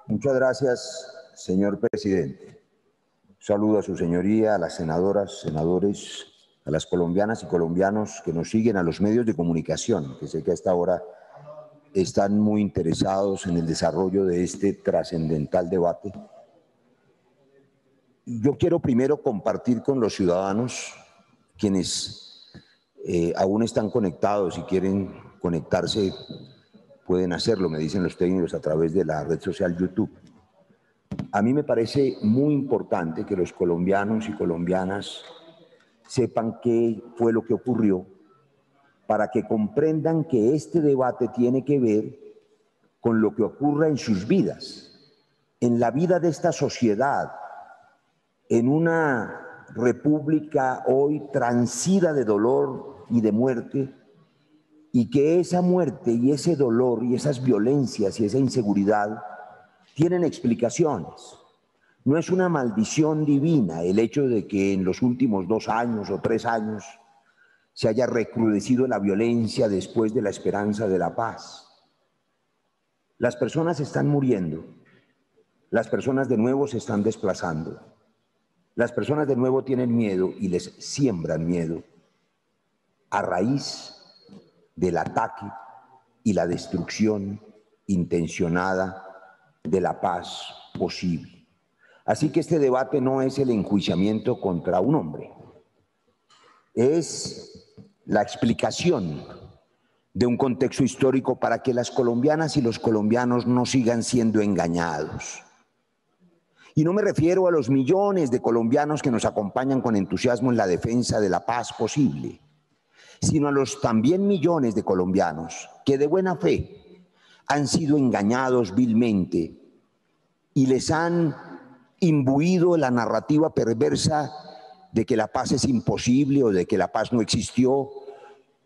Muchas gracias, señor presidente. Un saludo a su señoría, a las senadoras, senadores, a las colombianas y colombianos que nos siguen, a los medios de comunicación, que sé que a esta hora están muy interesados en el desarrollo de este trascendental debate. Yo quiero primero compartir con los ciudadanos, quienes aún están conectados y quieren conectarse, pueden hacerlo, me dicen los técnicos, a través de la red social YouTube. A mí me parece muy importante que los colombianos y colombianas sepan qué fue lo que ocurrió, para que comprendan que este debate tiene que ver con lo que ocurra en sus vidas, en la vida de esta sociedad, en una república hoy transida de dolor y de muerte, y que esa muerte y ese dolor y esas violencias y esa inseguridad tienen explicaciones. No es una maldición divina el hecho de que en los últimos 2 años o 3 años se haya recrudecido la violencia después de la esperanza de la paz. Las personas están muriendo, las personas de nuevo se están desplazando, las personas de nuevo tienen miedo y les siembran miedo a raíz del ataque y la destrucción intencionada de la paz posible. Así que este debate no es el enjuiciamiento contra un hombre, es la explicación de un contexto histórico para que las colombianas y los colombianos no sigan siendo engañados. Y no me refiero a los millones de colombianos que nos acompañan con entusiasmo en la defensa de la paz posible, sino a los también millones de colombianos que de buena fe han sido engañados vilmente y les han imbuido la narrativa perversa de que la paz es imposible o de que la paz no existió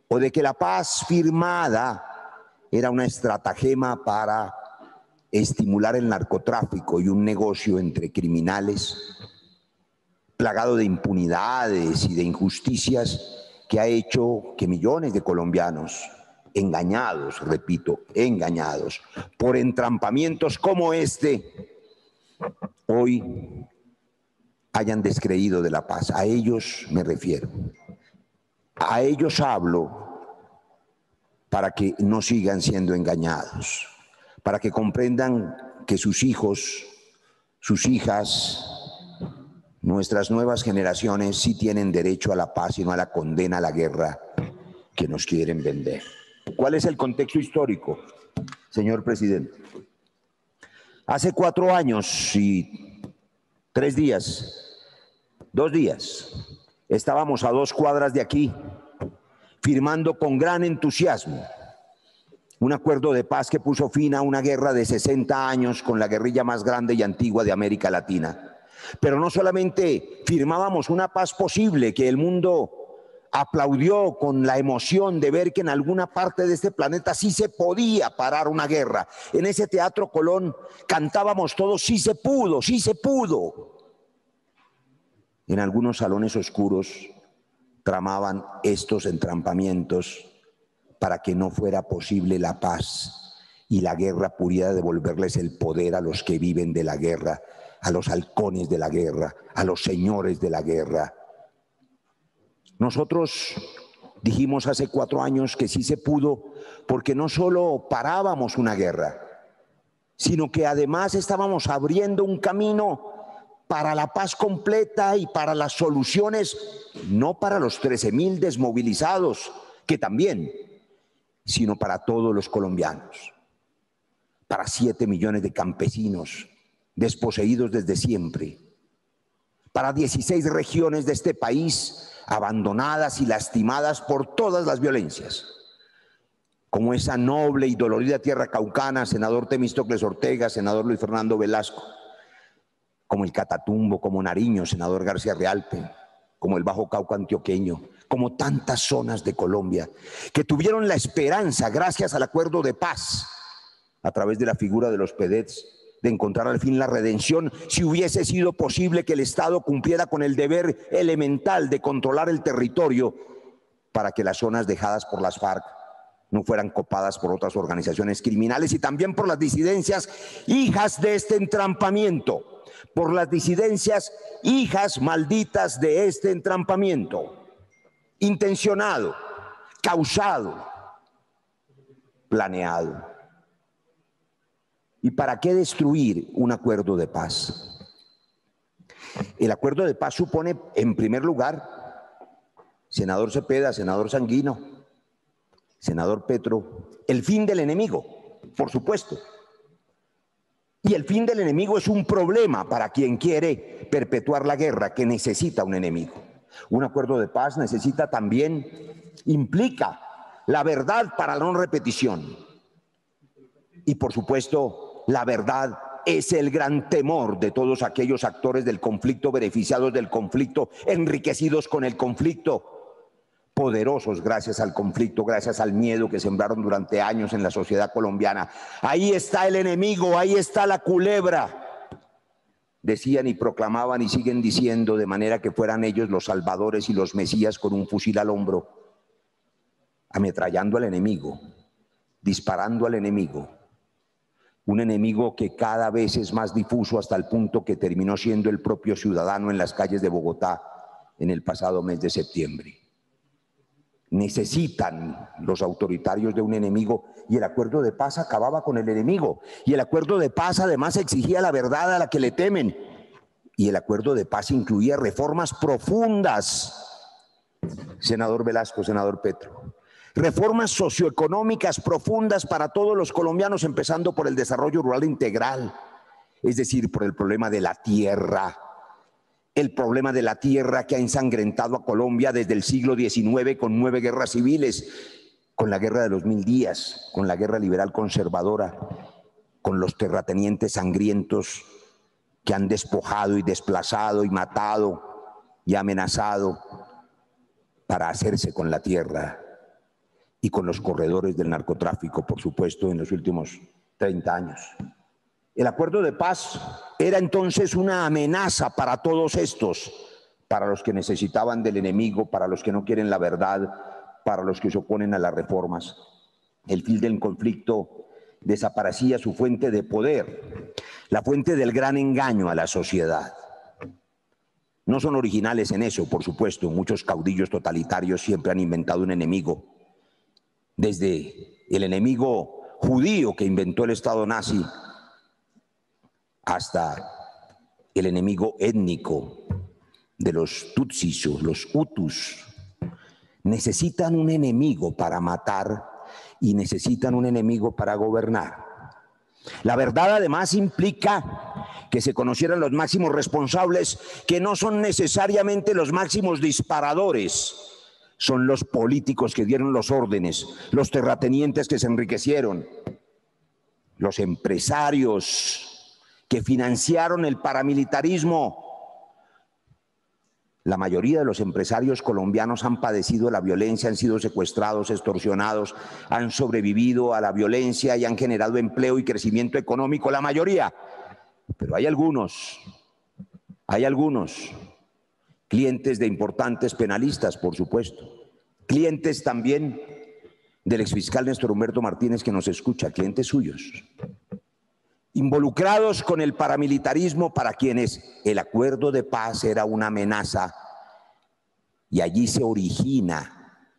o de que la paz firmada era una estratagema para estimular el narcotráfico y un negocio entre criminales plagado de impunidades y de injusticias que ha hecho que millones de colombianos engañados, repito, engañados por entrampamientos como este, hoy hayan descreído de la paz. A ellos me refiero. A ellos hablo para que no sigan siendo engañados, para que comprendan que sus hijos, sus hijas, nuestras nuevas generaciones sí tienen derecho a la paz y no a la condena a la guerra que nos quieren vender. ¿Cuál es el contexto histórico, señor presidente? Hace 4 años y 3 días, 2 días, estábamos a 2 cuadras de aquí, firmando con gran entusiasmo un acuerdo de paz que puso fin a una guerra de 60 años con la guerrilla más grande y antigua de América Latina. Pero no solamente firmábamos una paz posible que el mundo aplaudió con la emoción de ver que en alguna parte de este planeta sí se podía parar una guerra. En ese Teatro Colón cantábamos todos: sí se pudo, sí se pudo. En algunos salones oscuros tramaban estos entrampamientos para que no fuera posible la paz y la guerra pudiera devolverles el poder a los que viven de la guerra, a los halcones de la guerra, a los señores de la guerra. Nosotros dijimos hace 4 años que sí se pudo porque no solo parábamos una guerra, sino que además estábamos abriendo un camino para la paz completa y para las soluciones, no para los 13.000 desmovilizados, que también, sino para todos los colombianos, para 7 millones de campesinos desposeídos desde siempre, para 16 regiones de este país abandonadas y lastimadas por todas las violencias, como esa noble y dolorida tierra caucana, senador Temístocles Ortega, senador Luis Fernando Velasco, como el Catatumbo, como Nariño, senador García Realpe, como el Bajo Cauca antioqueño, como tantas zonas de Colombia que tuvieron la esperanza, gracias al acuerdo de paz, a través de la figura de los PEDETs, de encontrar al fin la redención, si hubiese sido posible que el Estado cumpliera con el deber elemental de controlar el territorio para que las zonas dejadas por las FARC no fueran copadas por otras organizaciones criminales, y también por las disidencias hijas de este entrampamiento, por las disidencias hijas malditas de este entrampamiento, intencionado, causado, planeado. ¿Y para qué destruir un acuerdo de paz? El acuerdo de paz supone, en primer lugar, senador Cepeda, senador Sanguino, senador Petro, el fin del enemigo, por supuesto. Y el fin del enemigo es un problema para quien quiere perpetuar la guerra, que necesita un enemigo. Un acuerdo de paz necesita también, implica la verdad para la no repetición. Y por supuesto, la verdad es el gran temor de todos aquellos actores del conflicto, beneficiados del conflicto, enriquecidos con el conflicto, poderosos gracias al conflicto, gracias al miedo que sembraron durante años en la sociedad colombiana. Ahí está el enemigo, ahí está la culebra. Decían y proclamaban y siguen diciendo, de manera que fueran ellos los salvadores y los mesías, con un fusil al hombro, ametrallando al enemigo, disparando al enemigo. Un enemigo que cada vez es más difuso, hasta el punto que terminó siendo el propio ciudadano en las calles de Bogotá en el pasado mes de septiembre. Necesitan los autoritarios de un enemigo, y el acuerdo de paz acababa con el enemigo. Y el acuerdo de paz además exigía la verdad a la que le temen. Y el acuerdo de paz incluía reformas profundas, senador Velasco, senador Petro. Reformas socioeconómicas profundas para todos los colombianos, empezando por el desarrollo rural integral, es decir, por el problema de la tierra. El problema de la tierra que ha ensangrentado a Colombia desde el siglo XIX con 9 guerras civiles, con la guerra de los 1000 días, con la guerra liberal conservadora, con los terratenientes sangrientos que han despojado y desplazado y matado y amenazado para hacerse con la tierra, y con los corredores del narcotráfico, por supuesto, en los últimos 30 años. El acuerdo de paz era entonces una amenaza para todos estos, para los que necesitaban del enemigo, para los que no quieren la verdad, para los que se oponen a las reformas. El fin del conflicto desaparecía su fuente de poder, la fuente del gran engaño a la sociedad. No son originales en eso, por supuesto. Muchos caudillos totalitarios siempre han inventado un enemigo, desde el enemigo judío que inventó el Estado nazi hasta el enemigo étnico de los tutsis o los hutus. Necesitan un enemigo para matar y necesitan un enemigo para gobernar. La verdad además implica que se conocieran los máximos responsables, que no son necesariamente los máximos disparadores. Son los políticos que dieron los órdenes, los terratenientes que se enriquecieron, los empresarios que financiaron el paramilitarismo. La mayoría de los empresarios colombianos han padecido la violencia, han sido secuestrados, extorsionados, han sobrevivido a la violencia y han generado empleo y crecimiento económico, la mayoría. Pero hay algunos clientes de importantes penalistas, por supuesto, clientes también del exfiscal Néstor Humberto Martínez, que nos escucha, clientes suyos, involucrados con el paramilitarismo, para quienes el acuerdo de paz era una amenaza, y allí se origina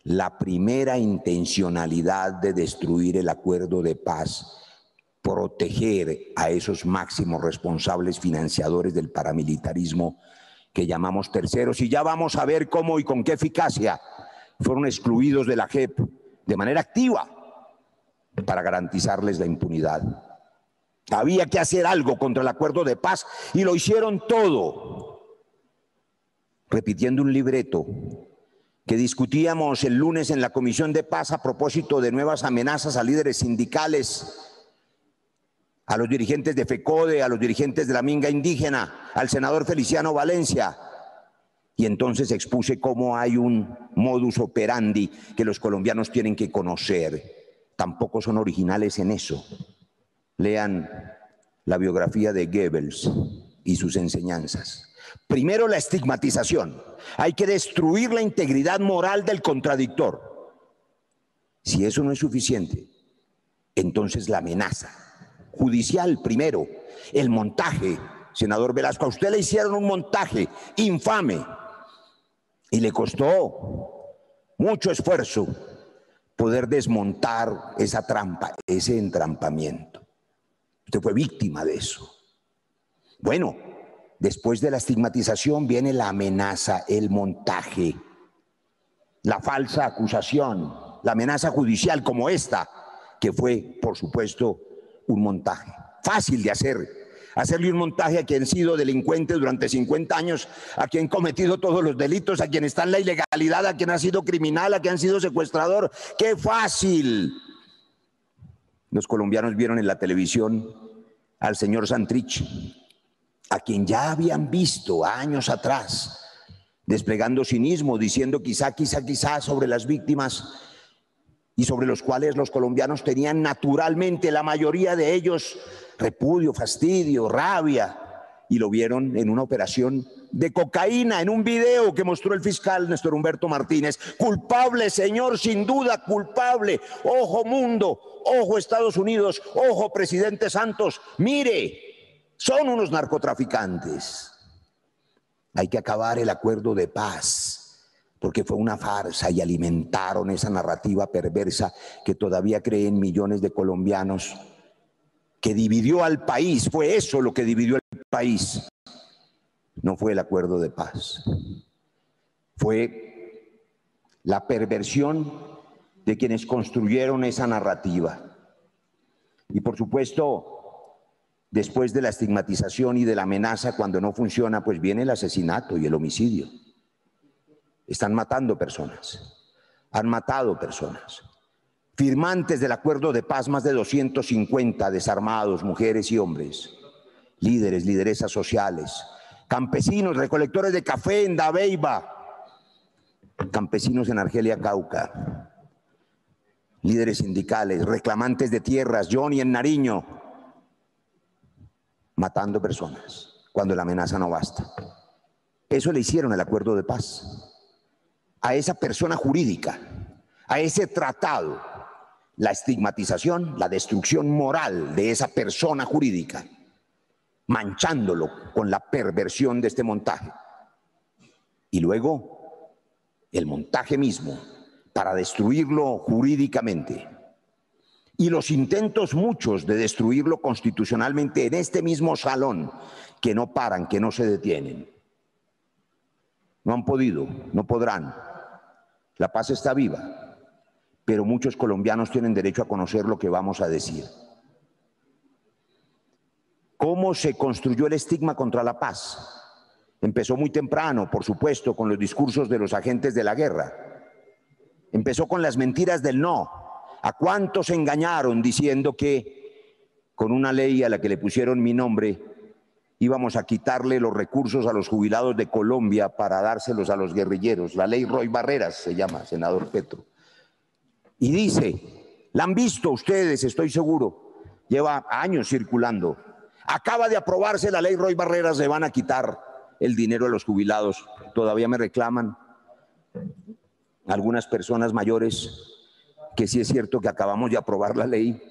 la primera intencionalidad de destruir el acuerdo de paz, proteger a esos máximos responsables financiadores del paramilitarismo que llamamos terceros, y ya vamos a ver cómo y con qué eficacia fueron excluidos de la JEP de manera activa para garantizarles la impunidad. Había que hacer algo contra el acuerdo de paz y lo hicieron todo, repitiendo un libreto que discutíamos el lunes en la Comisión de Paz a propósito de nuevas amenazas a líderes sindicales, a los dirigentes de FECODE, a los dirigentes de la Minga Indígena, al senador Feliciano Valencia. Y entonces expuse cómo hay un modus operandi que los colombianos tienen que conocer. Tampoco son originales en eso. Lean la biografía de Goebbels y sus enseñanzas. Primero, la estigmatización. Hay que destruir la integridad moral del contradictor. Si eso no es suficiente, entonces la amenaza judicial primero, el montaje. Senador Velasco, a usted le hicieron un montaje infame y le costó mucho esfuerzo poder desmontar esa trampa, ese entrampamiento. Usted fue víctima de eso. Bueno, después de la estigmatización viene la amenaza, el montaje, la falsa acusación, la amenaza judicial como esta, que fue, por supuesto, un montaje. Fácil de hacer. Hacerle un montaje a quien ha sido delincuente durante 50 años, a quien ha cometido todos los delitos, a quien está en la ilegalidad, a quien ha sido criminal, a quien ha sido secuestrador. ¡Qué fácil! Los colombianos vieron en la televisión al señor Santrich, a quien ya habían visto años atrás, desplegando cinismo, diciendo quizá sobre las víctimas y sobre los cuales los colombianos tenían naturalmente, la mayoría de ellos, repudio, fastidio, rabia, y lo vieron en una operación de cocaína, en un video que mostró el fiscal Néstor Humberto Martínez. Culpable, señor, sin duda culpable. Ojo mundo, ojo Estados Unidos, ojo presidente Santos, mire, son unos narcotraficantes. Hay que acabar el acuerdo de paz, porque fue una farsa y alimentaron esa narrativa perversa que todavía creen millones de colombianos, que dividió al país. Fue eso lo que dividió el país. No fue el acuerdo de paz. Fue la perversión de quienes construyeron esa narrativa. Y por supuesto, después de la estigmatización y de la amenaza, cuando no funciona, pues viene el asesinato y el homicidio. Están matando personas. Han matado personas. Firmantes del acuerdo de paz, más de 250 desarmados, mujeres y hombres, líderes, lideresas sociales, campesinos, recolectores de café en Dabeiba, campesinos en Argelia, Cauca, líderes sindicales, reclamantes de tierras, Johnny en Nariño, matando personas cuando la amenaza no basta. Eso le hicieron el acuerdo de paz a esa persona jurídica, a ese tratado. La estigmatización, la destrucción moral de esa persona jurídica, manchándolo con la perversión de este montaje. Y luego el montaje mismo para destruirlo jurídicamente. Y los intentos muchos de destruirlo constitucionalmente en este mismo salón, que no paran, que no se detienen. No han podido, no podrán. La paz está viva. Pero muchos colombianos tienen derecho a conocer lo que vamos a decir. ¿Cómo se construyó el estigma contra la paz? Empezó muy temprano, por supuesto, con los discursos de los agentes de la guerra. Empezó con las mentiras del no. ¿A cuántos engañaron diciendo que con una ley a la que le pusieron mi nombre íbamos a quitarle los recursos a los jubilados de Colombia para dárselos a los guerrilleros? La ley Roy Barreras se llama, senador Petro. Y dice, la han visto ustedes, estoy seguro, lleva años circulando. Acaba de aprobarse la ley Roy Barreras, le van a quitar el dinero a los jubilados. Todavía me reclaman algunas personas mayores que sí es cierto que acabamos de aprobar la ley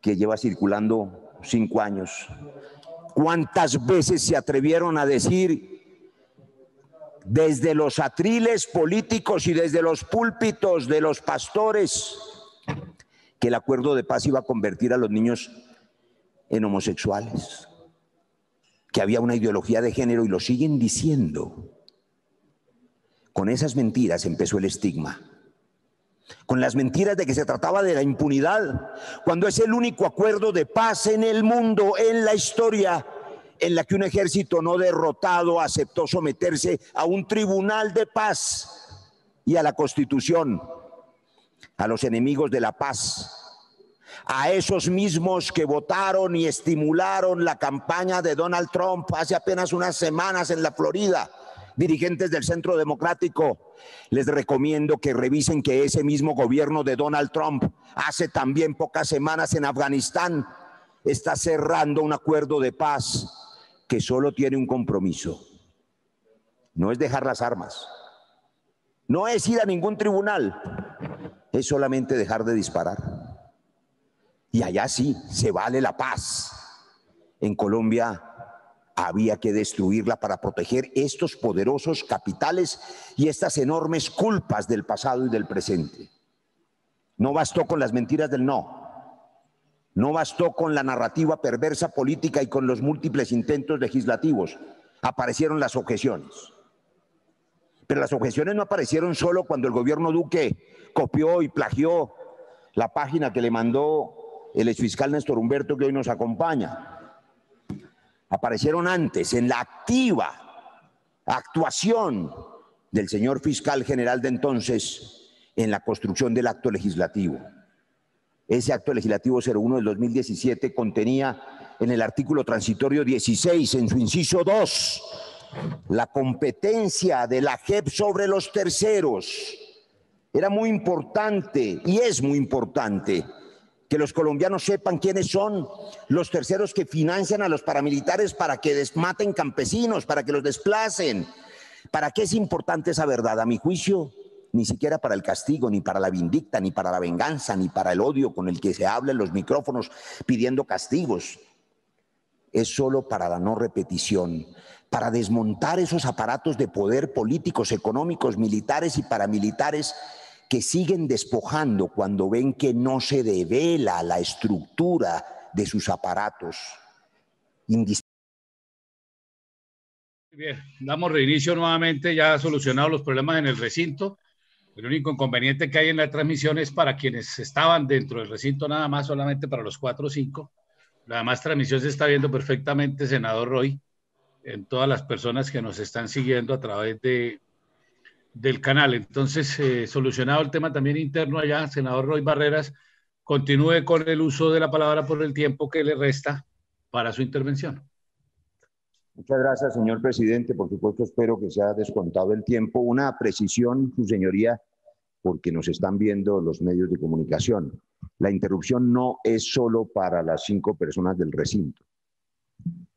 que lleva circulando 5 años. ¿Cuántas veces se atrevieron a decir desde los atriles políticos y desde los púlpitos de los pastores que el acuerdo de paz iba a convertir a los niños en homosexuales, que había una ideología de género, y lo siguen diciendo? Con esas mentiras empezó el estigma, con las mentiras de que se trataba de la impunidad, cuando es el único acuerdo de paz en el mundo, en la historia, en la que un ejército no derrotado aceptó someterse a un tribunal de paz y a la Constitución, a los enemigos de la paz, a esos mismos que votaron y estimularon la campaña de Donald Trump hace apenas unas semanas en la Florida, dirigentes del Centro Democrático. Les recomiendo que revisen que ese mismo gobierno de Donald Trump hace también pocas semanas en Afganistán está cerrando un acuerdo de paz que solo tiene un compromiso. No es dejar las armas, no es ir a ningún tribunal, es solamente dejar de disparar. Y allá sí, se vale la paz. En Colombia había que destruirla para proteger estos poderosos capitales y estas enormes culpas del pasado y del presente. No bastó con las mentiras del no. No bastó con la narrativa perversa política y con los múltiples intentos legislativos. Aparecieron las objeciones. Pero las objeciones no aparecieron solo cuando el gobierno Duque copió y plagió la página que le mandó el exfiscal Néstor Humberto, que hoy nos acompaña. Aparecieron antes, en la activa actuación del señor fiscal general de entonces en la construcción del acto legislativo. Ese acto legislativo 01 del 2017 contenía en el artículo transitorio 16, en su inciso 2, la competencia de la JEP sobre los terceros. Era muy importante y es muy importante que los colombianos sepan quiénes son los terceros que financian a los paramilitares para que desmaten campesinos, para que los desplacen. ¿Para qué es importante esa verdad? A mi juicio, ni siquiera para el castigo, ni para la vindicta, ni para la venganza, ni para el odio con el que se habla en los micrófonos pidiendo castigos. Es solo para la no repetición, para desmontar esos aparatos de poder políticos, económicos, militares y paramilitares que siguen despojando cuando ven que no se devela la estructura de sus aparatos. Bien, damos reinicio nuevamente, ya solucionados los problemas en el recinto. El único inconveniente que hay en la transmisión es para quienes estaban dentro del recinto nada más, solamente para los 4 o 5. La demás transmisión se está viendo perfectamente, senador Roy, en todas las personas que nos están siguiendo a través del canal. Entonces, solucionado el tema también interno allá, senador Roy Barreras, continúe con el uso de la palabra por el tiempo que le resta para su intervención. Muchas gracias, señor presidente. Por supuesto, espero que se haya descontado el tiempo. Una precisión, su señoría, porque nos están viendo los medios de comunicación. La interrupción no es solo para las 5 personas del recinto.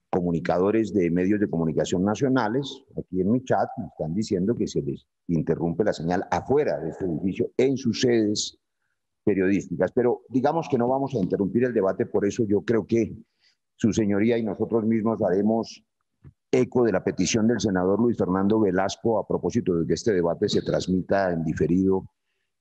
Comunicadores de medios de comunicación nacionales, aquí en mi chat, me están diciendo que se les interrumpe la señal afuera de este edificio, en sus sedes periodísticas. Pero digamos que no vamos a interrumpir el debate, por eso yo creo que su señoría y nosotros mismos haremos eco de la petición del senador Luis Fernando Velasco a propósito de que este debate se transmita en diferido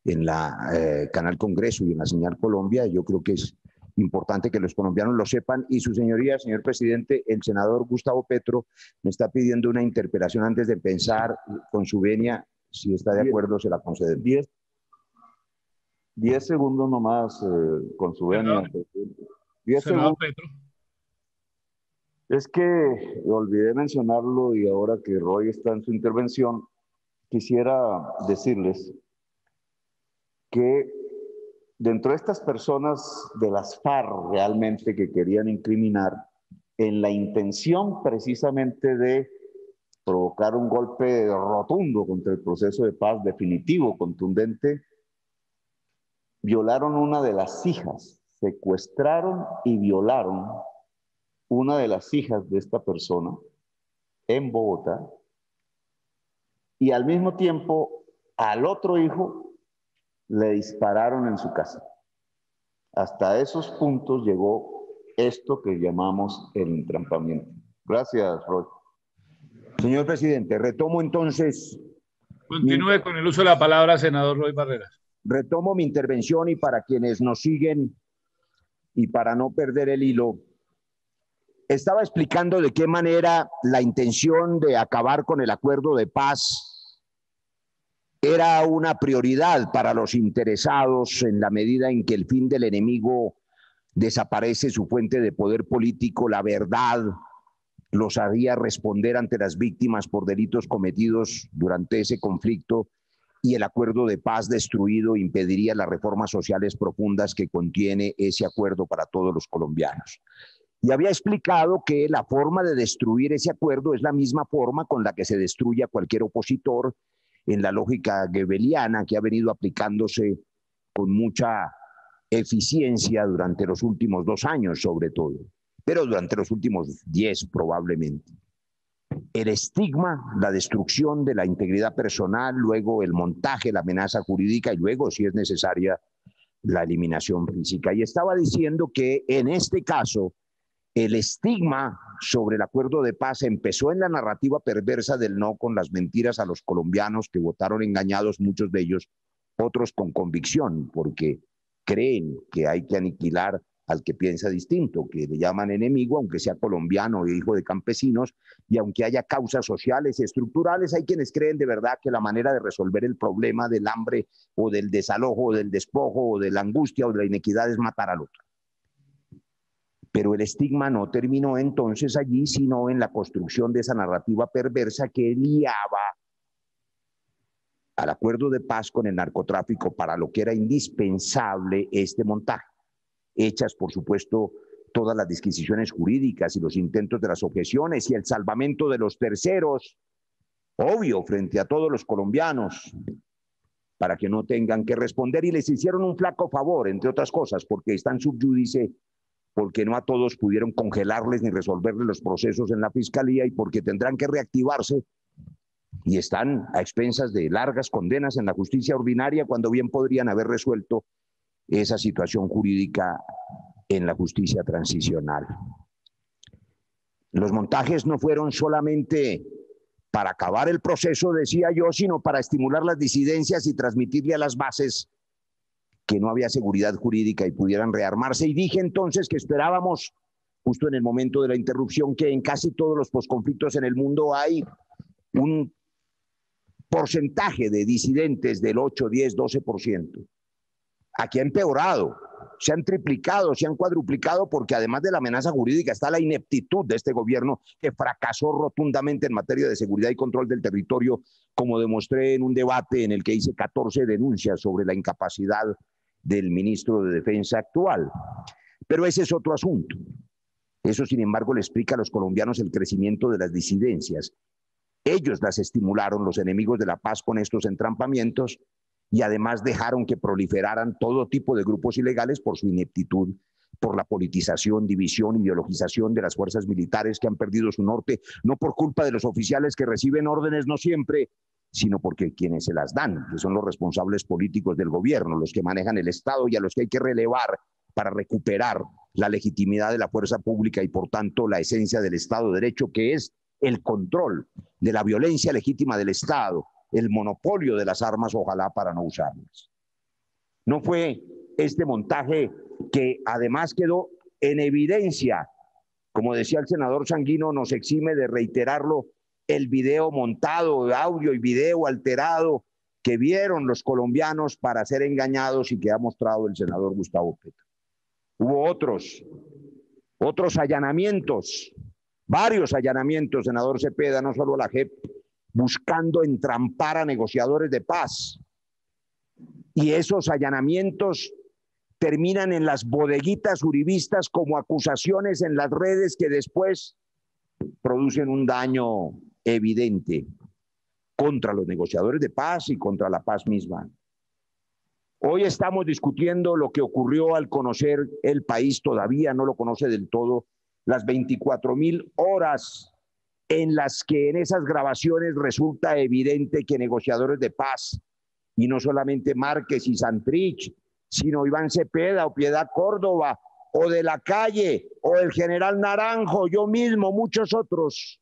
en la Canal Congreso y en la Señal Colombia. Yo creo que es importante que los colombianos lo sepan. Y su señoría, señor presidente, el senador Gustavo Petro me está pidiendo una interpelación antes de pensar con su venia. Si está de acuerdo, se la concedemos. 10 segundos nomás, con su venia. 10 senador segundos. Petro. Es que olvidé mencionarlo y ahora que Roy está en su intervención, quisiera decirles que dentro de estas personas de las FARC realmente que querían incriminar, en la intención precisamente de provocar un golpe rotundo contra el proceso de paz definitivo, contundente, violaron una de las hijas, secuestraron y violaron una de las hijas de esta persona en Bogotá, y al mismo tiempo al otro hijo le dispararon en su casa. Hasta esos puntos llegó esto que llamamos el entrampamiento. Gracias, Roy. Señor presidente, retomo entonces. Continúe con el uso de la palabra, senador Roy Barreras. Retomo mi intervención y para quienes nos siguen y para no perder el hilo, estaba explicando de qué manera la intención de acabar con el acuerdo de paz era una prioridad para los interesados en la medida en que el fin del enemigo desaparece su fuente de poder político, la verdad los haría responder ante las víctimas por delitos cometidos durante ese conflicto y el acuerdo de paz destruido impediría las reformas sociales profundas que contiene ese acuerdo para todos los colombianos. Y había explicado que la forma de destruir ese acuerdo es la misma forma con la que se destruye a cualquier opositor en la lógica goebbeliana que ha venido aplicándose con mucha eficiencia durante los últimos 2 años sobre todo, pero durante los últimos 10 probablemente. El estigma, la destrucción de la integridad personal, luego el montaje, la amenaza jurídica y luego, si es necesaria, la eliminación física. Y estaba diciendo que en este caso el estigma sobre el acuerdo de paz empezó en la narrativa perversa del no, con las mentiras a los colombianos que votaron engañados, muchos de ellos, otros con convicción, porque creen que hay que aniquilar al que piensa distinto, que le llaman enemigo, aunque sea colombiano e hijo de campesinos, y aunque haya causas sociales y estructurales, hay quienes creen de verdad que la manera de resolver el problema del hambre o del desalojo o del despojo o de la angustia o de la inequidad es matar al otro. Pero el estigma no terminó entonces allí, sino en la construcción de esa narrativa perversa que liaba al acuerdo de paz con el narcotráfico para lo que era indispensable este montaje. Hechas, por supuesto, todas las disquisiciones jurídicas y los intentos de las objeciones y el salvamento de los terceros, obvio, frente a todos los colombianos, para que no tengan que responder, y les hicieron un flaco favor, entre otras cosas, porque están sub judice, porque no a todos pudieron congelarles ni resolverles los procesos en la fiscalía y porque tendrán que reactivarse y están a expensas de largas condenas en la justicia ordinaria cuando bien podrían haber resuelto esa situación jurídica en la justicia transicional. Los montajes no fueron solamente para acabar el proceso, decía yo, sino para estimular las disidencias y transmitirle a las bases que no había seguridad jurídica y pudieran rearmarse. Y dije entonces que esperábamos, justo en el momento de la interrupción, que en casi todos los posconflictos en el mundo hay un porcentaje de disidentes del 8, 10, 12%. Aquí ha empeorado, se han triplicado, se han cuadruplicado, porque además de la amenaza jurídica está la ineptitud de este gobierno que fracasó rotundamente en materia de seguridad y control del territorio, como demostré en un debate en el que hice 14 denuncias sobre la incapacidad del ministro de Defensa actual. Pero ese es otro asunto. Eso, sin embargo, le explica a los colombianos el crecimiento de las disidencias. Ellos las estimularon, los enemigos de la paz, con estos entrampamientos, y además dejaron que proliferaran todo tipo de grupos ilegales por su ineptitud, por la politización, división, ideologización de las fuerzas militares que han perdido su norte, no por culpa de los oficiales que reciben órdenes no siempre, sino porque quienes se las dan, que son los responsables políticos del gobierno, los que manejan el Estado y a los que hay que relevar para recuperar la legitimidad de la fuerza pública y por tanto la esencia del Estado de Derecho, que es el control de la violencia legítima del Estado, el monopolio de las armas, ojalá para no usarlas. No fue este montaje que además quedó en evidencia, como decía el senador Sanguino, nos exime de reiterarlo, el video montado, audio y video alterado que vieron los colombianos para ser engañados y que ha mostrado el senador Gustavo Petro. Hubo otros allanamientos, varios allanamientos, senador Cepeda, no solo la JEP, buscando entrampar a negociadores de paz. Y esos allanamientos terminan en las bodeguitas uribistas como acusaciones en las redes que después producen un daño evidente contra los negociadores de paz y contra la paz misma. Hoy estamos discutiendo lo que ocurrió al conocer el país, todavía no lo conoce del todo, las 24.000 horas en las que en esas grabaciones resulta evidente que negociadores de paz, y no solamente Márquez y Santrich, sino Iván Cepeda o Piedad Córdoba, o de la Calle, o el general Naranjo, yo mismo, muchos otros,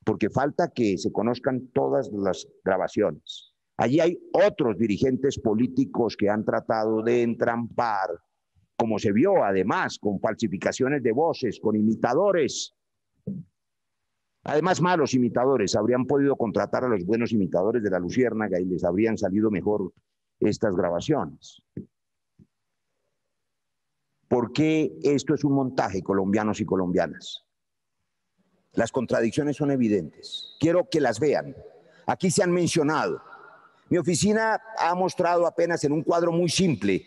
porque falta que se conozcan todas las grabaciones. Allí hay otros dirigentes políticos que han tratado de entrampar, como se vio además, con falsificaciones de voces, con imitadores. Además, malos imitadores, habrían podido contratar a los buenos imitadores de la Luciérnaga y les habrían salido mejor estas grabaciones. ¿Por qué esto es un montaje, colombianos y colombianas? Las contradicciones son evidentes. Quiero que las vean. Aquí se han mencionado. Mi oficina ha mostrado apenas en un cuadro muy simple,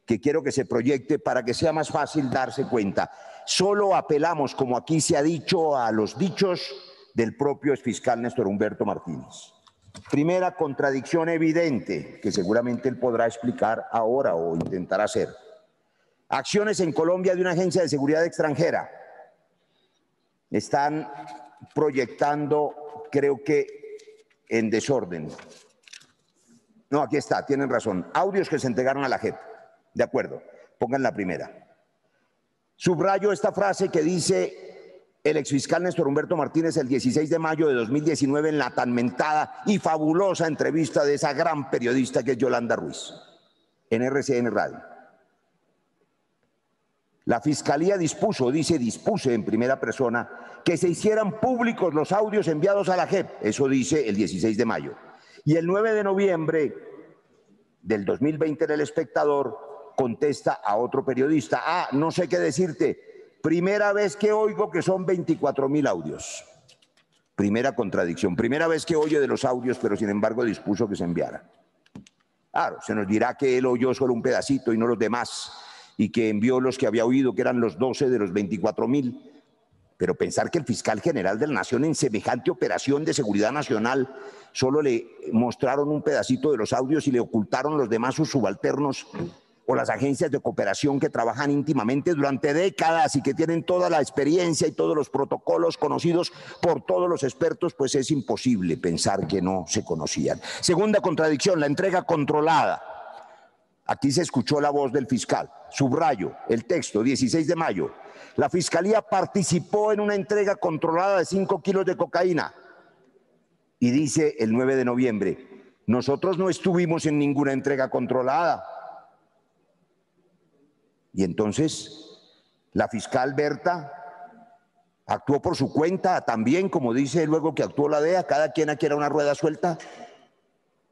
que quiero que se proyecte para que sea más fácil darse cuenta. Solo apelamos, como aquí se ha dicho, a los dichos del propio exfiscal Néstor Humberto Martínez. Primera contradicción evidente, que seguramente él podrá explicar ahora o intentar hacer. Acciones en Colombia de una agencia de seguridad extranjera. Están proyectando, creo que en desorden. No, aquí está, tienen razón. Audios que se entregaron a la JEP. De acuerdo, pongan la primera. Subrayo esta frase que dice el exfiscal Néstor Humberto Martínez el 16 de mayo de 2019 en la tan mentada y fabulosa entrevista de esa gran periodista que es Yolanda Ruiz, en RCN Radio. La Fiscalía dispuse en primera persona que se hicieran públicos los audios enviados a la JEP, eso dice el 16 de mayo. Y el 9 de noviembre del 2020 en El Espectador contesta a otro periodista, no sé qué decirte, primera vez que oigo que son 24.000 audios. Primera contradicción, primera vez que oye de los audios, pero sin embargo dispuso que se enviaran. Claro, se nos dirá que él oyó solo un pedacito y no los demás, y que envió los que había oído, que eran los 12 de los 24.000. Pero pensar que el fiscal general de la Nación en semejante operación de seguridad nacional solo le mostraron un pedacito de los audios y le ocultaron los demás sus subalternos o las agencias de cooperación que trabajan íntimamente durante décadas y que tienen toda la experiencia y todos los protocolos conocidos por todos los expertos, pues es imposible pensar que no se conocían. Segunda contradicción, la entrega controlada. Aquí se escuchó la voz del fiscal. Subrayo el texto, 16 de mayo. La Fiscalía participó en una entrega controlada de 5 kilos de cocaína. Y dice el 9 de noviembre, nosotros no estuvimos en ninguna entrega controlada. Y entonces, la fiscal Berta actuó por su cuenta, también, como dice luego que actuó la DEA, cada quien aquí era una rueda suelta.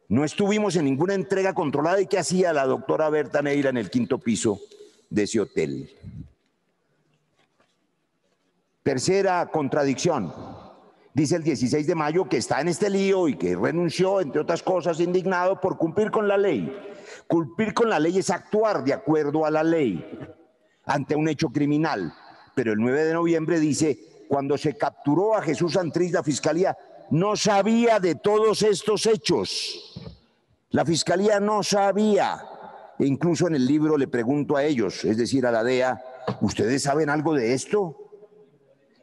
No estuvimos en ninguna entrega controlada. ¿Y qué hacía la doctora Berta Neira en el 5º piso de ese hotel? Tercera contradicción. Dice el 16 de mayo que está en este lío y que renunció, entre otras cosas, indignado por cumplir con la ley. Cumplir con la ley es actuar de acuerdo a la ley ante un hecho criminal. Pero el 9 de noviembre dice, cuando se capturó a Jesús Santrich, la Fiscalía no sabía de todos estos hechos. La Fiscalía no sabía. E incluso en el libro le pregunto a ellos, es decir, a la DEA, ¿ustedes saben algo de esto?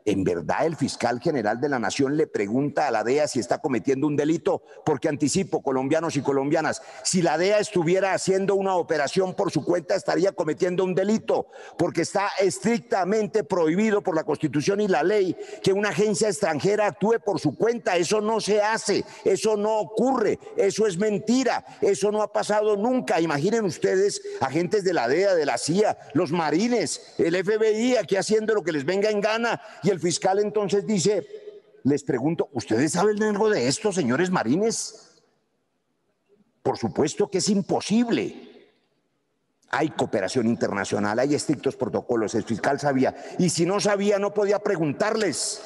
¿En verdad el fiscal general de la Nación le pregunta a la DEA si está cometiendo un delito? Porque anticipo, colombianos y colombianas, si la DEA estuviera haciendo una operación por su cuenta, estaría cometiendo un delito, porque está estrictamente prohibido por la Constitución y la ley que una agencia extranjera actúe por su cuenta. Eso no se hace, eso no ocurre, eso es mentira, eso no ha pasado nunca. Imaginen ustedes, agentes de la DEA, de la CIA, los marines, el FBI, aquí haciendo lo que les venga en gana. Y el fiscal entonces dice, les pregunto, ¿ustedes saben algo de esto, señores marines? Por supuesto que es imposible. Hay cooperación internacional, hay estrictos protocolos, el fiscal sabía. Y si no sabía, no podía preguntarles,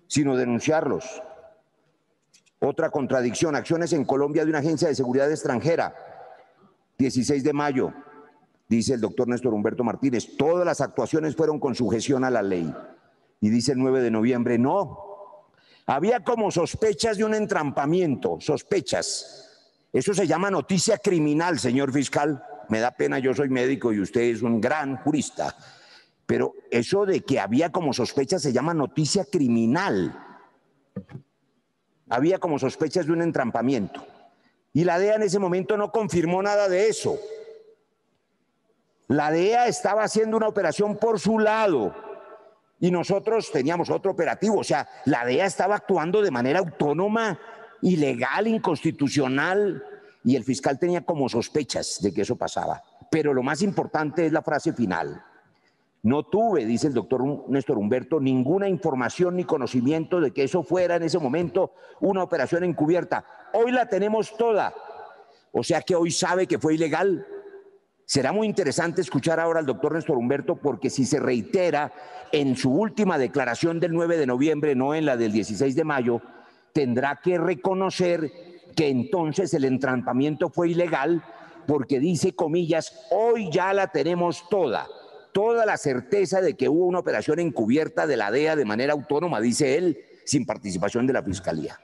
sino denunciarlos. Otra contradicción, acciones en Colombia de una agencia de seguridad extranjera. 16 de mayo. Dice el doctor Néstor Humberto Martínez, todas las actuaciones fueron con sujeción a la ley. Y dice el 9 de noviembre, no, había como sospechas de un entrampamiento, sospechas. Eso se llama noticia criminal, señor fiscal. Me da pena, yo soy médico y usted es un gran jurista. Pero eso de que había como sospechas se llama noticia criminal. Había como sospechas de un entrampamiento. Y la DEA en ese momento no confirmó nada de eso. La DEA estaba haciendo una operación por su lado y nosotros teníamos otro operativo. O sea, la DEA estaba actuando de manera autónoma, ilegal, inconstitucional, y el fiscal tenía como sospechas de que eso pasaba. Pero lo más importante es la frase final. No tuve, dice el doctor Néstor Humberto, ninguna información ni conocimiento de que eso fuera en ese momento una operación encubierta. Hoy la tenemos toda. O sea que hoy sabe que fue ilegal. Será muy interesante escuchar ahora al doctor Néstor Humberto, porque si se reitera en su última declaración del 9 de noviembre, no en la del 16 de mayo, tendrá que reconocer que entonces el entrampamiento fue ilegal, porque dice, comillas, hoy ya la tenemos toda la certeza de que hubo una operación encubierta de la DEA de manera autónoma, dice él, sin participación de la Fiscalía.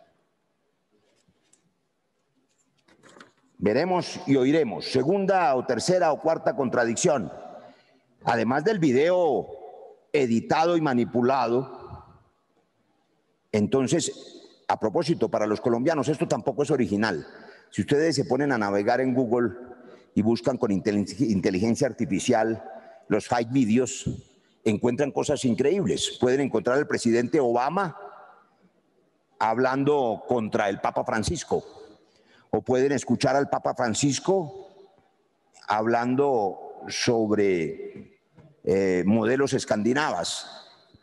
Veremos y oiremos. Segunda o tercera o cuarta contradicción. Además del video editado y manipulado, entonces, a propósito, para los colombianos, esto tampoco es original. Si ustedes se ponen a navegar en Google y buscan con inteligencia artificial los fake videos, encuentran cosas increíbles. Pueden encontrar al presidente Obama hablando contra el Papa Francisco, o pueden escuchar al Papa Francisco hablando sobre modelos escandinavas,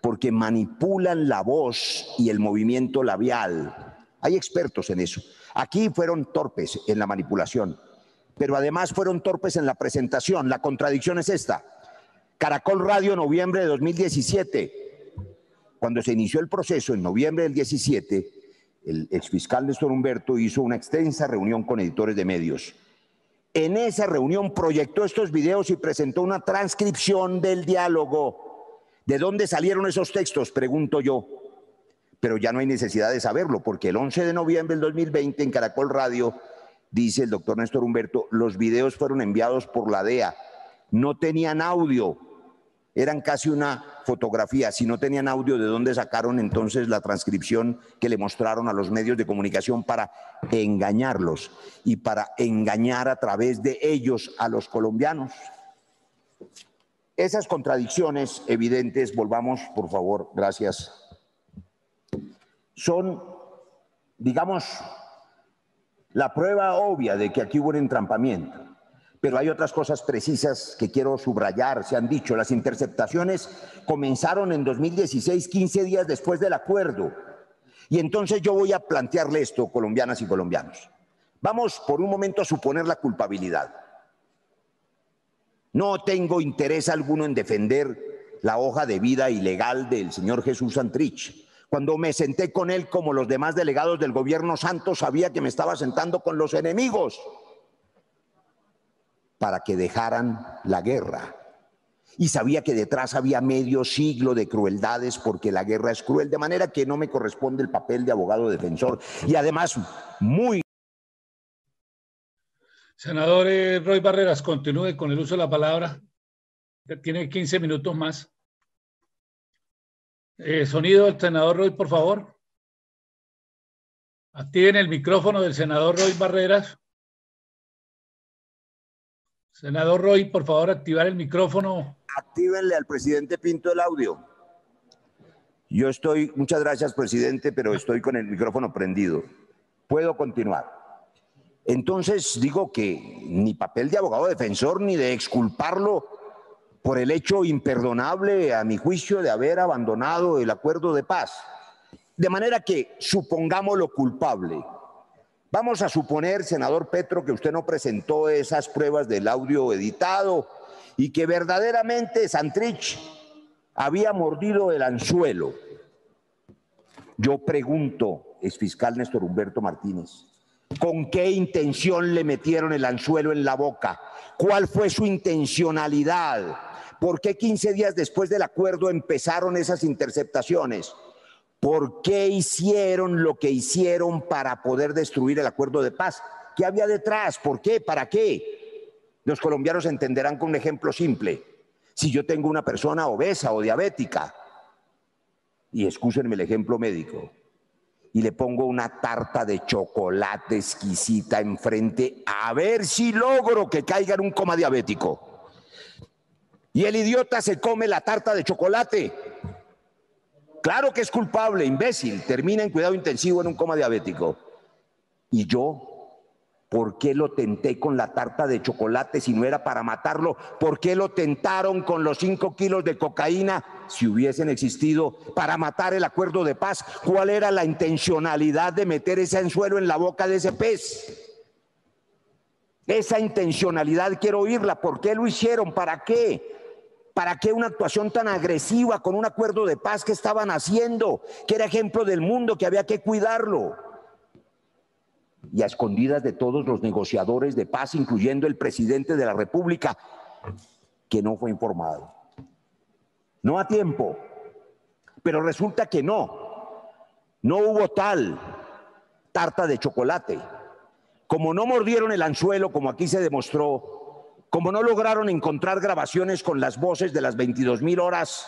porque manipulan la voz y el movimiento labial. Hay expertos en eso. Aquí fueron torpes en la manipulación, pero además fueron torpes en la presentación. La contradicción es esta. Caracol Radio, noviembre de 2017. Cuando se inició el proceso, en noviembre del 17, el exfiscal Néstor Humberto hizo una extensa reunión con editores de medios. En esa reunión proyectó estos videos y presentó una transcripción del diálogo. ¿De dónde salieron esos textos? Pregunto yo. Pero ya no hay necesidad de saberlo, porque el 11 de noviembre del 2020 en Caracol Radio, dice el doctor Néstor Humberto, los videos fueron enviados por la DEA. No tenían audio, eran casi una fotografía. Si no tenían audio, ¿de dónde sacaron entonces la transcripción que le mostraron a los medios de comunicación para engañarlos y para engañar a través de ellos a los colombianos? Esas contradicciones evidentes, volvamos por favor, gracias, son, digamos, la prueba obvia de que aquí hubo un entrampamiento. Pero hay otras cosas precisas que quiero subrayar. Se han dicho, las interceptaciones comenzaron en 2016, 15 días después del acuerdo. Y entonces yo voy a plantearle esto, colombianas y colombianos. Vamos por un momento a suponer la culpabilidad. No tengo interés alguno en defender la hoja de vida ilegal del señor Jesús Santrich. Cuando me senté con él, como los demás delegados del gobierno Santos, sabía que me estaba sentando con los enemigos para que dejaran la guerra. Y sabía que detrás había medio siglo de crueldades, porque la guerra es cruel, de manera que no me corresponde el papel de abogado defensor. Y además, muy... Senador Roy Barreras, continúe con el uso de la palabra. Tiene 15 minutos más. Sonido del senador Roy, por favor. Activen el micrófono del senador Roy Barreras. Senador Roy, por favor, activar el micrófono. Actívenle al presidente Pinto el audio. Yo estoy, muchas gracias, presidente, pero estoy con el micrófono prendido. Puedo continuar. Entonces digo que ni papel de abogado defensor ni de exculparlo por el hecho imperdonable, a mi juicio, de haber abandonado el acuerdo de paz. De manera que supongámoslo culpable. Vamos a suponer, senador Petro, que usted no presentó esas pruebas del audio editado y que verdaderamente Santrich había mordido el anzuelo. Yo pregunto, exfiscal Néstor Humberto Martínez, ¿con qué intención le metieron el anzuelo en la boca? ¿Cuál fue su intencionalidad? ¿Por qué 15 días después del acuerdo empezaron esas interceptaciones? ¿Por qué hicieron lo que hicieron para poder destruir el acuerdo de paz? ¿Qué había detrás? ¿Por qué? ¿Para qué? Los colombianos entenderán con un ejemplo simple. Si yo tengo una persona obesa o diabética, y excúsenme el ejemplo médico, y le pongo una tarta de chocolate exquisita enfrente, a ver si logro que caiga en un coma diabético. Y el idiota se come la tarta de chocolate. Claro que es culpable, imbécil, termina en cuidado intensivo en un coma diabético. ¿Y yo? ¿Por qué lo tenté con la tarta de chocolate si no era para matarlo? ¿Por qué lo tentaron con los 5 kilos de cocaína si hubiesen existido para matar el acuerdo de paz? ¿Cuál era la intencionalidad de meter ese anzuelo en la boca de ese pez? Esa intencionalidad quiero oírla. ¿Por qué lo hicieron? ¿Para qué? ¿Para qué una actuación tan agresiva con un acuerdo de paz que estaban haciendo, que era ejemplo del mundo, que había que cuidarlo? Y a escondidas de todos los negociadores de paz, incluyendo el presidente de la República, que no fue informado. No a tiempo, pero resulta que no hubo tal tarta de chocolate. como no mordieron el anzuelo, como aquí se demostró, como no lograron encontrar grabaciones con las voces de las 22.000 horas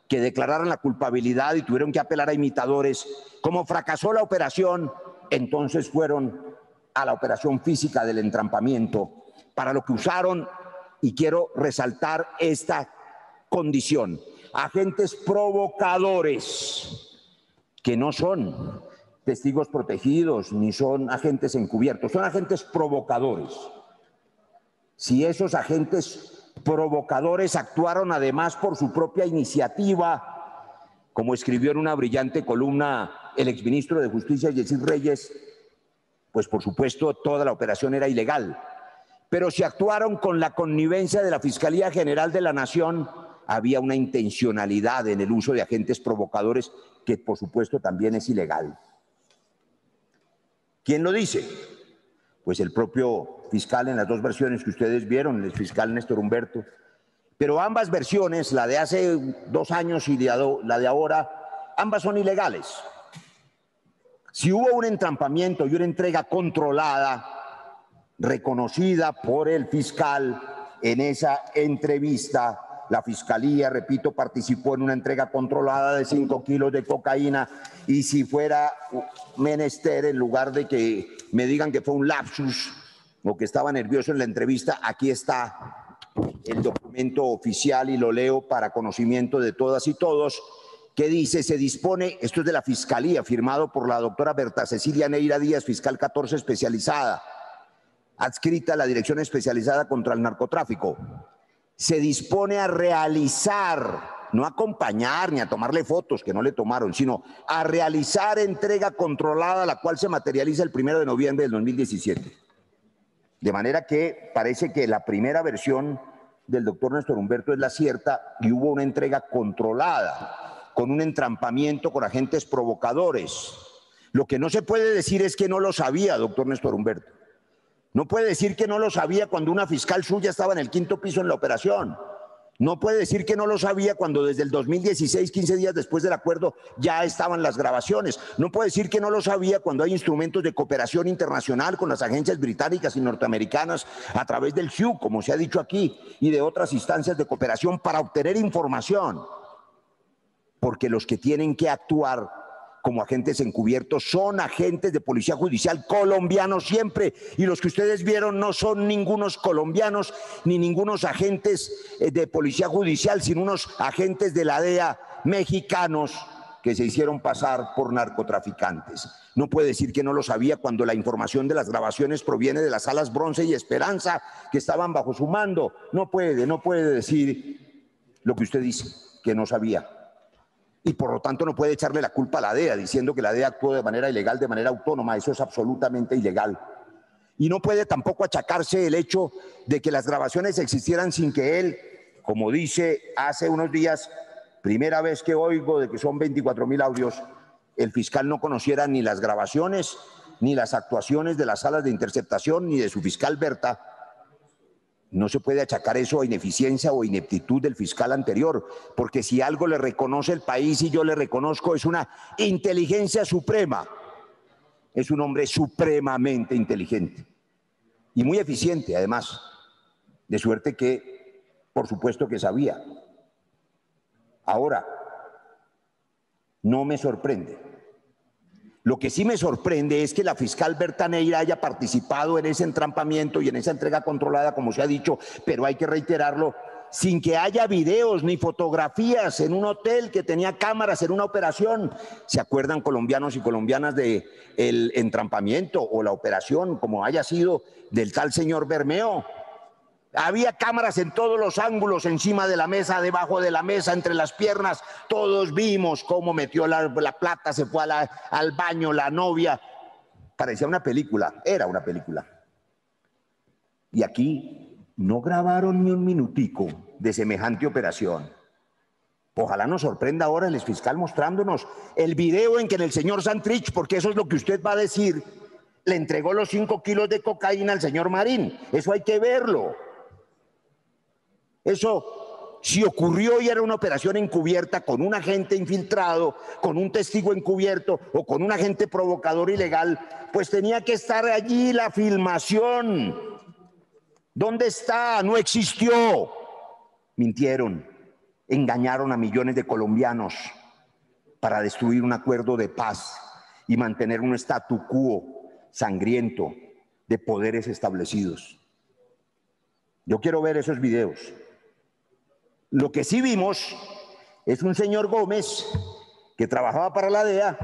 que declararan la culpabilidad y tuvieron que apelar a imitadores, como fracasó la operación, entonces fueron a la operación física del entrampamiento, para lo que usaron, y quiero resaltar esta condición, agentes provocadores, que no son testigos protegidos ni son agentes encubiertos, son agentes provocadores. Si esos agentes provocadores actuaron además por su propia iniciativa, como escribió en una brillante columna el exministro de Justicia, Yesid Reyes, pues por supuesto toda la operación era ilegal. Pero si actuaron con la connivencia de la Fiscalía General de la Nación, había una intencionalidad en el uso de agentes provocadores que por supuesto también es ilegal. ¿Quién lo dice? Pues el propio fiscal en las dos versiones que ustedes vieron, el fiscal Néstor Humberto. Pero ambas versiones, la de hace 2 años y la de ahora, ambas son ilegales. Si hubo un entrampamiento y una entrega controlada, reconocida por el fiscal en esa entrevista, la fiscalía, repito, participó en una entrega controlada de 5 kilos de cocaína, y si fuera menester, en lugar de que me digan que fue un lapsus o que estaba nervioso en la entrevista, aquí está el documento oficial y lo leo para conocimiento de todas y todos, que dice: se dispone, esto es de la Fiscalía, firmado por la doctora Berta Cecilia Neira Díaz, fiscal 14 especializada, adscrita a la Dirección Especializada contra el Narcotráfico. Se dispone a realizar, no a acompañar ni a tomarle fotos, que no le tomaron, sino a realizar entrega controlada, la cual se materializa el 1 de noviembre del 2017. De manera que parece que la primera versión del doctor Néstor Humberto es la cierta, y hubo una entrega controlada, con un entrampamiento con agentes provocadores. Lo que no se puede decir es que no lo sabía, doctor Néstor Humberto. No puede decir que no lo sabía cuando una fiscal suya estaba en el 5º piso en la operación. No puede decir que no lo sabía cuando desde el 2016, 15 días después del acuerdo, ya estaban las grabaciones. No puede decir que no lo sabía cuando hay instrumentos de cooperación internacional con las agencias británicas y norteamericanas a través del HUE, como se ha dicho aquí, y de otras instancias de cooperación para obtener información. Porque los que tienen que actuar como agentes encubiertos son agentes de policía judicial colombianos siempre, y los que ustedes vieron no son ningunos colombianos ni ningunos agentes de policía judicial, sino unos agentes de la DEA mexicanos que se hicieron pasar por narcotraficantes. No puede decir que no lo sabía cuando la información de las grabaciones proviene de las salas Bronce y Esperanza, que estaban bajo su mando. No puede decir lo que usted dice, que no sabía. Y por lo tanto no puede echarle la culpa a la DEA diciendo que la DEA actuó de manera ilegal, de manera autónoma. Eso es absolutamente ilegal. Y no puede tampoco achacarse el hecho de que las grabaciones existieran sin que él, como dice hace unos días, primera vez que oigo de que son 24.000 audios, el fiscal no conociera ni las grabaciones, ni las actuaciones de las salas de interceptación, ni de su fiscal Berta. No se puede achacar eso a ineficiencia o ineptitud del fiscal anterior, porque si algo le reconoce el país y yo le reconozco, es una inteligencia suprema. Es un hombre supremamente inteligente y muy eficiente, además, de suerte que, por supuesto que sabía. Ahora, no me sorprende. Lo que sí me sorprende es que la fiscal Berta Neira haya participado en ese entrampamiento y en esa entrega controlada, como se ha dicho, pero hay que reiterarlo, sin que haya videos ni fotografías en un hotel que tenía cámaras en una operación. ¿Se acuerdan, colombianos y colombianas, del entrampamiento o la operación, como haya sido, del tal señor Bermeo? Había cámaras en todos los ángulos, encima de la mesa, debajo de la mesa, entre las piernas. Todos vimos cómo metió la plata, se fue al baño, la novia. Parecía una película, era una película. Y aquí no grabaron ni un minutico de semejante operación. Ojalá nos sorprenda ahora el fiscal mostrándonos el video en que el señor Santrich, porque eso es lo que usted va a decir, le entregó los 5 kilos de cocaína al señor Marín. Eso hay que verlo. Eso si ocurrió y era una operación encubierta con un agente infiltrado, con un testigo encubierto o con un agente provocador ilegal, pues tenía que estar allí la filmación. ¿Dónde está? No existió. Mintieron, engañaron a millones de colombianos para destruir un acuerdo de paz y mantener un statu quo sangriento de poderes establecidos. Yo quiero ver esos videos. Lo que sí vimos es un señor Gómez que trabajaba para la DEA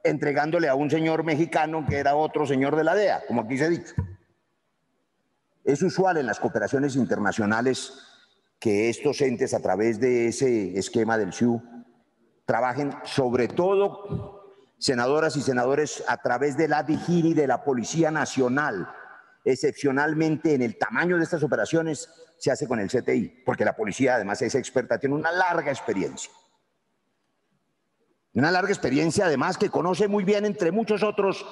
entregándole a un señor mexicano que era otro señor de la DEA, como aquí se dice. Es usual en las cooperaciones internacionales que estos entes, a través de ese esquema del SIU, trabajen, sobre todo senadoras y senadores, a través de la DIGIN y de la Policía Nacional. Excepcionalmente, en el tamaño de estas operaciones se hace con el CTI, porque la policía además es experta, tiene una larga experiencia. Una larga experiencia además que conoce muy bien, entre muchos otros,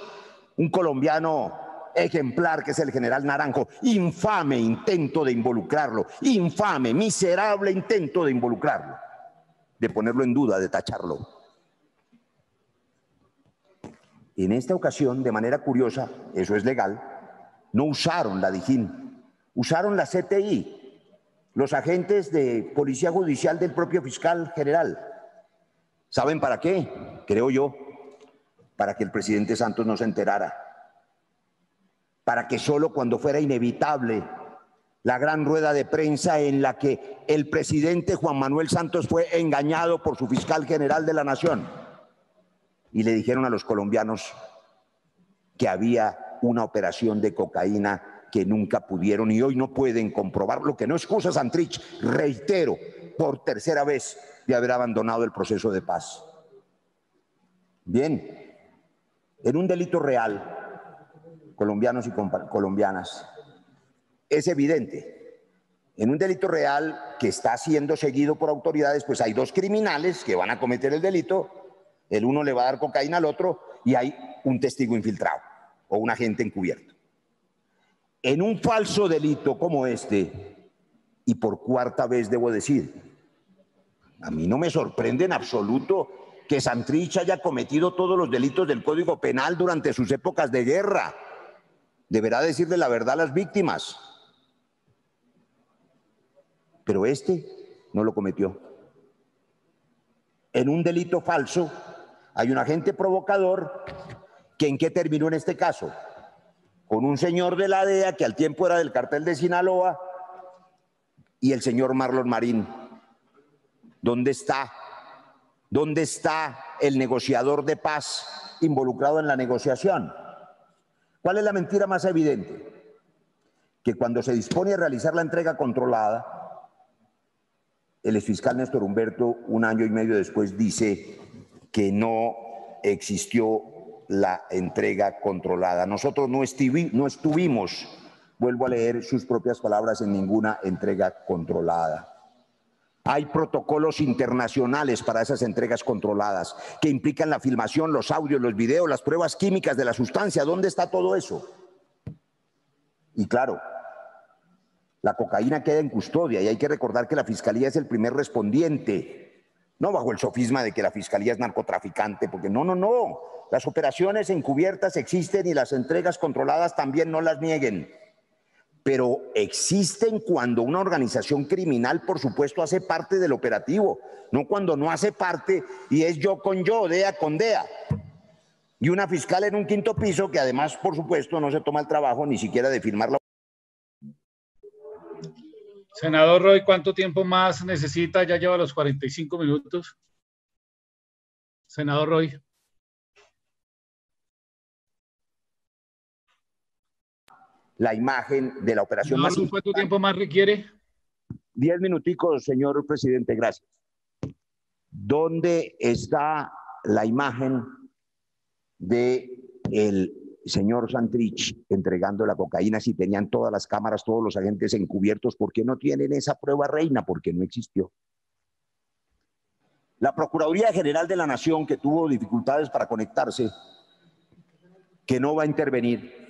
un colombiano ejemplar que es el general Naranjo. Infame intento de involucrarlo, infame, miserable intento de involucrarlo, de ponerlo en duda, de tacharlo. En esta ocasión, de manera curiosa, eso es legal, no usaron la DIGIN, usaron la CTI, los agentes de policía judicial del propio fiscal general. ¿Saben para qué? Creo yo, para que el presidente Santos no se enterara, para que solo cuando fuera inevitable la gran rueda de prensa en la que el presidente Juan Manuel Santos fue engañado por su fiscal general de la Nación y le dijeron a los colombianos que había una operación de cocaína que nunca pudieron y hoy no pueden comprobar, lo que no excusa a Santrich, reitero, por tercera vez, de haber abandonado el proceso de paz. Bien, en un delito real, colombianos y colombianas, es evidente, en un delito real que está siendo seguido por autoridades, pues hay dos criminales que van a cometer el delito, el uno le va a dar cocaína al otro y hay un testigo infiltrado o un agente encubierto. En un falso delito como este, y por cuarta vez debo decir, a mí no me sorprende en absoluto que Santrich haya cometido todos los delitos del Código Penal durante sus épocas de guerra. Deberá decirle la verdad a las víctimas. Pero este no lo cometió. En un delito falso hay un agente provocador que ¿en qué terminó en este caso? Con un señor de la DEA que al tiempo era del cartel de Sinaloa y el señor Marlon Marín. ¿Dónde está? ¿Dónde está el negociador de paz involucrado en la negociación? ¿Cuál es la mentira más evidente? Que cuando se dispone a realizar la entrega controlada, el exfiscal Néstor Humberto, un año y medio después, dice que no existió la entrega controlada. Nosotros no estuvimos, vuelvo a leer sus propias palabras, en ninguna entrega controlada. Hay protocolos internacionales para esas entregas controladas que implican la filmación, los audios, los videos, las pruebas químicas de la sustancia. ¿Dónde está todo eso? Y claro, la cocaína queda en custodia y hay que recordar que la Fiscalía es el primer respondiente, no bajo el sofisma de que la Fiscalía es narcotraficante, porque no. Las operaciones encubiertas existen y las entregas controladas también, no las nieguen. Pero existen cuando una organización criminal, por supuesto, hace parte del operativo, no cuando no hace parte y es yo con yo, DEA con DEA. Y una fiscal en un quinto piso que además, por supuesto, no se toma el trabajo ni siquiera de firmar la... Senador Roy, ¿cuánto tiempo más necesita? Ya lleva los 45 minutos. Senador Roy. La imagen de la operación más... ¿Cuánto tiempo más requiere? 10 minuticos, señor presidente, gracias. ¿Dónde está la imagen del señor Santrich entregando la cocaína? Si tenían todas las cámaras, todos los agentes encubiertos, ¿por qué no tienen esa prueba reina? Porque no existió. La Procuraduría General de la Nación, que tuvo dificultades para conectarse, que no va a intervenir,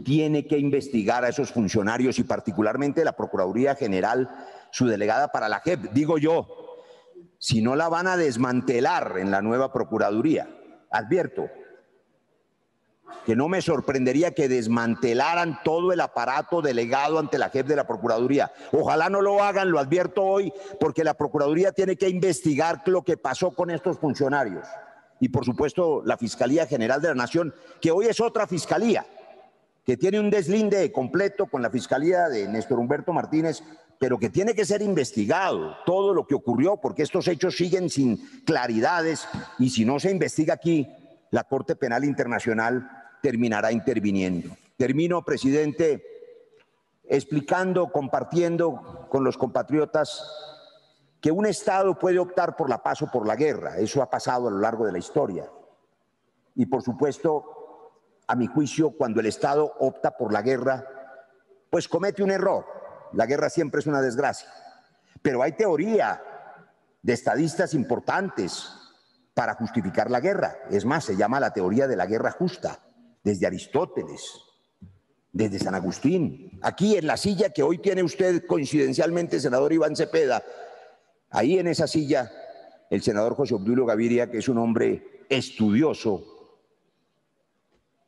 tiene que investigar a esos funcionarios y particularmente la Procuraduría General su delegada para la JEP, digo yo, si no la van a desmantelar en la nueva Procuraduría. Advierto que no me sorprendería que desmantelaran todo el aparato delegado ante la JEP de la Procuraduría. Ojalá no lo hagan, lo advierto hoy, porque la Procuraduría tiene que investigar lo que pasó con estos funcionarios. Y por supuesto la Fiscalía General de la Nación, que hoy es otra fiscalía, que tiene un deslinde completo con la Fiscalía de Néstor Humberto Martínez, pero que tiene que ser investigado todo lo que ocurrió, porque estos hechos siguen sin claridades y si no se investiga aquí, la Corte Penal Internacional terminará interviniendo. Termino, presidente, explicando, compartiendo con los compatriotas que un Estado puede optar por la paz o por la guerra. Eso ha pasado a lo largo de la historia. Y por supuesto, a mi juicio, cuando el Estado opta por la guerra, pues comete un error. La guerra siempre es una desgracia. Pero hay teoría de estadistas importantes para justificar la guerra. Es más, se llama la teoría de la guerra justa, desde Aristóteles, desde San Agustín. Aquí en la silla que hoy tiene usted coincidencialmente, senador Iván Cepeda, ahí en esa silla, el senador José Obdulio Gaviria, que es un hombre estudioso,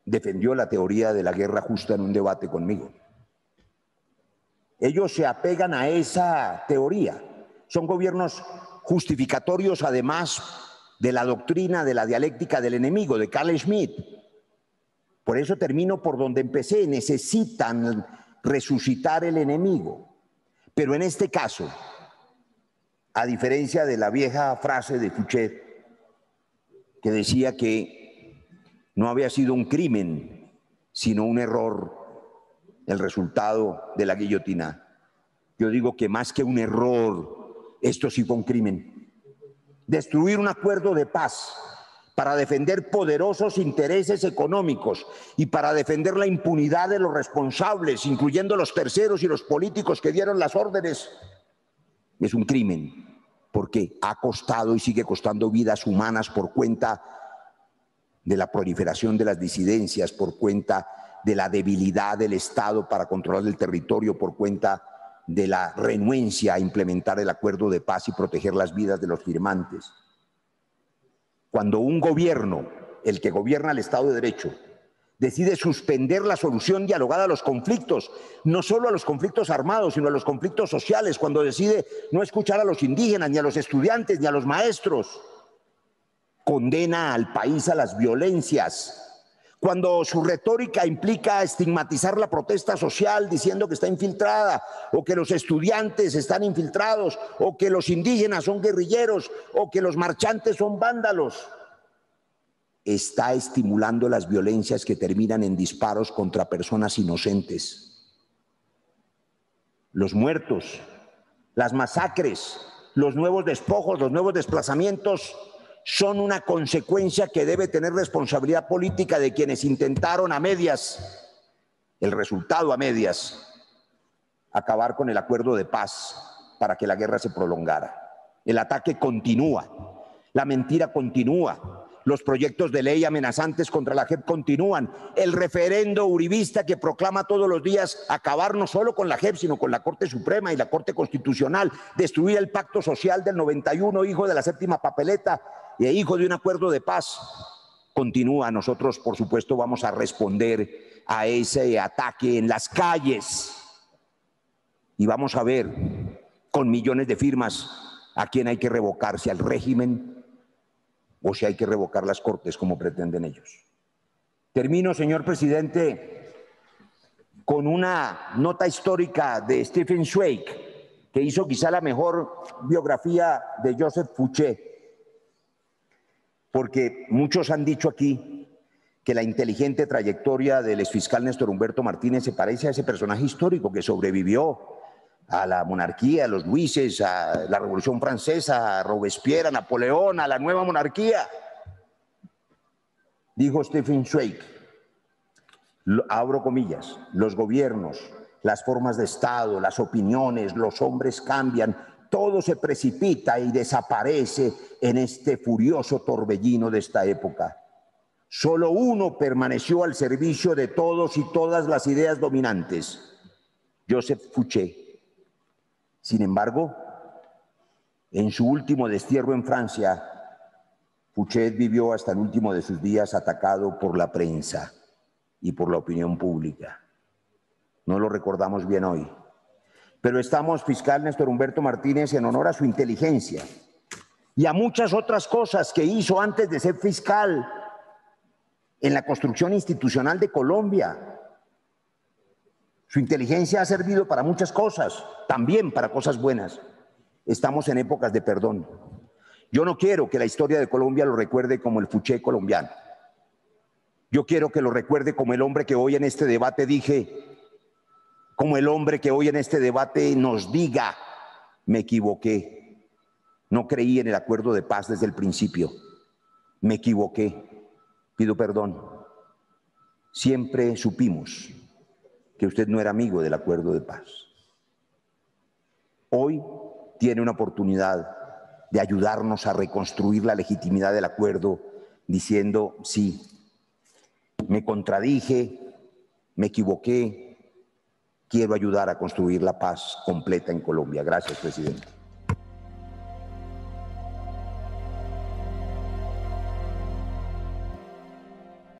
defendió la teoría de la guerra justa en un debate conmigo. Ellos se apegan a esa teoría. Son gobiernos justificatorios, además de la doctrina de la dialéctica del enemigo, de Carl Schmitt. Por eso termino por donde empecé. Necesitan resucitar el enemigo. Pero en este caso, a diferencia de la vieja frase de Fouché, que decía que no había sido un crimen, sino un error, el resultado de la guillotina. Yo digo que más que un error, esto sí fue un crimen. Destruir un acuerdo de paz para defender poderosos intereses económicos y para defender la impunidad de los responsables, incluyendo los terceros y los políticos que dieron las órdenes, es un crimen, porque ha costado y sigue costando vidas humanas por cuenta de la proliferación de las disidencias, por cuenta de la debilidad del Estado para controlar el territorio, por cuenta de la renuencia a implementar el acuerdo de paz y proteger las vidas de los firmantes. Cuando un gobierno, el que gobierna el Estado de Derecho, decide suspender la solución dialogada a los conflictos, no solo a los conflictos armados, sino a los conflictos sociales, cuando decide no escuchar a los indígenas, ni a los estudiantes, ni a los maestros, condena al país a las violencias. Cuando su retórica implica estigmatizar la protesta social diciendo que está infiltrada, o que los estudiantes están infiltrados, o que los indígenas son guerrilleros, o que los marchantes son vándalos, está estimulando las violencias que terminan en disparos contra personas inocentes. Los muertos, las masacres, los nuevos despojos, los nuevos desplazamientos son una consecuencia que debe tener responsabilidad política de quienes intentaron a medias, el resultado a medias, acabar con el acuerdo de paz para que la guerra se prolongara. El ataque continúa, la mentira continúa, los proyectos de ley amenazantes contra la JEP continúan, el referendo uribista que proclama todos los días acabar no solo con la JEP, sino con la Corte Suprema y la Corte Constitucional, destruir el pacto social del 91, hijo de la séptima papeleta, y hijo de un acuerdo de paz, continúa. Nosotros, por supuesto, vamos a responder a ese ataque en las calles y vamos a ver con millones de firmas a quién hay que revocar, si al régimen o si hay que revocar las cortes como pretenden ellos. Termino, señor presidente, con una nota histórica de Stephen Zweig, que hizo quizá la mejor biografía de Joseph Fouché, porque muchos han dicho aquí que la inteligente trayectoria del exfiscal Néstor Humberto Martínez se parece a ese personaje histórico que sobrevivió a la monarquía, a los Luises, a la Revolución Francesa, a Robespierre, a Napoleón, a la nueva monarquía. Dijo Stephen Zweig, abro comillas, los gobiernos, las formas de Estado, las opiniones, los hombres cambian, todo se precipita y desaparece en este furioso torbellino de esta época. Solo uno permaneció al servicio de todos y todas las ideas dominantes, Joseph Fouché. Sin embargo, en su último destierro en Francia, Fouchet vivió hasta el último de sus días atacado por la prensa y por la opinión pública. No lo recordamos bien hoy. Pero estamos, fiscal Néstor Humberto Martínez, en honor a su inteligencia y a muchas otras cosas que hizo antes de ser fiscal en la construcción institucional de Colombia. Su inteligencia ha servido para muchas cosas, también para cosas buenas. Estamos en épocas de perdón. Yo no quiero que la historia de Colombia lo recuerde como el Fouchet colombiano. Yo quiero que lo recuerde como el hombre que hoy en este debate como el hombre que hoy en este debate nos diga: me equivoqué, no creí en el acuerdo de paz desde el principio, me equivoqué, pido perdón. Siempre supimos que usted no era amigo del acuerdo de paz. Hoy tiene una oportunidad de ayudarnos a reconstruir la legitimidad del acuerdo diciendo: sí, me contradije, me equivoqué, quiero ayudar a construir la paz completa en Colombia. Gracias, presidente.